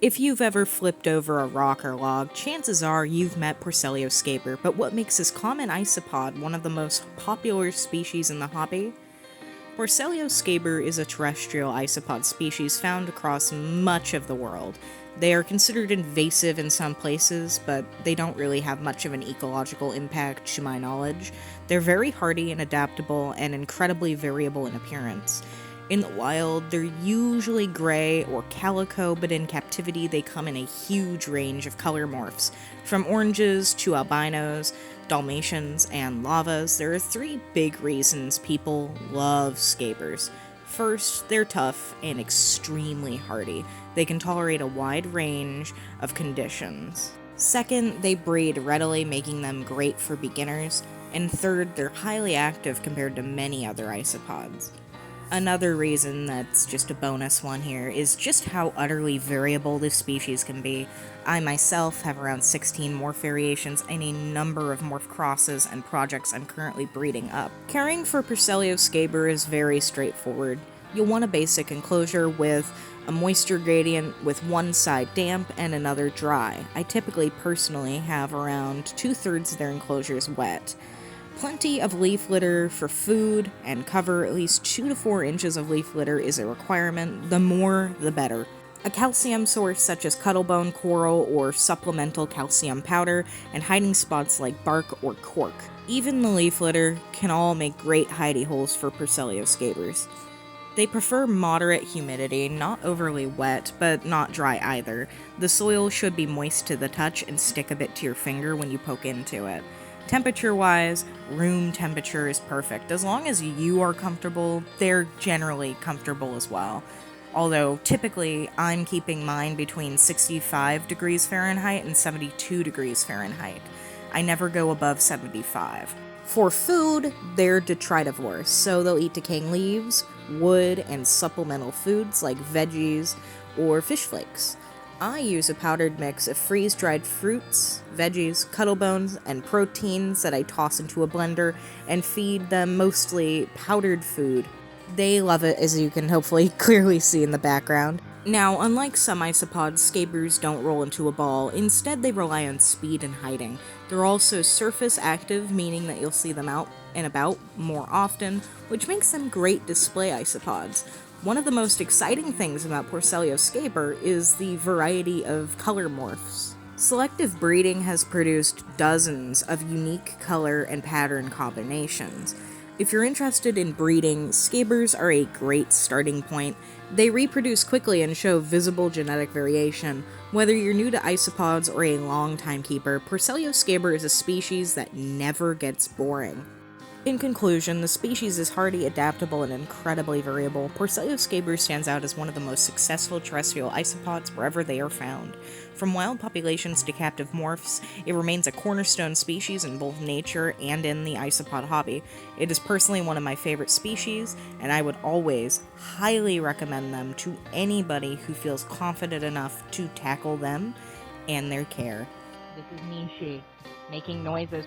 If you've ever flipped over a rock or log, chances are you've met Porcellio Scaber, but what makes this common isopod one of the most popular species in the hobby? Porcellio scaber is a terrestrial isopod species found across much of the world. They are considered invasive in some places, but they don't really have much of an ecological impact to my knowledge. They're very hardy and adaptable and incredibly variable in appearance. In the wild, they're usually gray or calico, but in captivity they come in a huge range of color morphs, from oranges to albinos, Dalmatians, and lavas. There are three big reasons people love scabers. First, they're tough and extremely hardy. They can tolerate a wide range of conditions. Second, they breed readily, making them great for beginners. And third, they're highly active compared to many other isopods. Another reason that's just a bonus one here is just how utterly variable this species can be. I myself have around 16 morph variations and a number of morph crosses and projects I'm currently breeding up. Caring for Porcellio scaber is very straightforward. You'll want a basic enclosure with a moisture gradient with one side damp and another dry. I typically personally have around 2/3 of their enclosures wet. Plenty of leaf litter for food and cover. At least 2 to 4 inches of leaf litter is a requirement. The more, the better. A calcium source such as cuttlebone, coral, or supplemental calcium powder, and hiding spots like bark or cork. Even the leaf litter can all make great hidey holes for Porcellio scabers. They prefer moderate humidity, not overly wet, but not dry either. The soil should be moist to the touch and stick a bit to your finger when you poke into it. Temperature-wise, room temperature is perfect. As long as you are comfortable, they're generally comfortable as well. Although, typically, I'm keeping mine between 65 degrees Fahrenheit and 72 degrees Fahrenheit. I never go above 75. For food, they're detritivores, so they'll eat decaying leaves, wood, and supplemental foods like veggies or fish flakes. I use a powdered mix of freeze-dried fruits, veggies, cuttlebones, and proteins that I toss into a blender and feed them mostly powdered food. They love it, as you can hopefully clearly see in the background. Now, unlike some isopods, scabers don't roll into a ball. Instead, they rely on speed and hiding. They're also surface active, meaning that you'll see them out and about more often, which makes them great display isopods. One of the most exciting things about Porcellio scaber is the variety of color morphs. Selective breeding has produced dozens of unique color and pattern combinations. If you're interested in breeding, scabers are a great starting point. They reproduce quickly and show visible genetic variation. Whether you're new to isopods or a long-time keeper, Porcellio scaber is a species that never gets boring. In conclusion, the species is hardy, adaptable, and incredibly variable. Porcellio scaber stands out as one of the most successful terrestrial isopods wherever they are found. From wild populations to captive morphs, it remains a cornerstone species in both nature and in the isopod hobby. It is personally one of my favorite species, and I would always highly recommend them to anybody who feels confident enough to tackle them and their care. This is Nishi, making noises.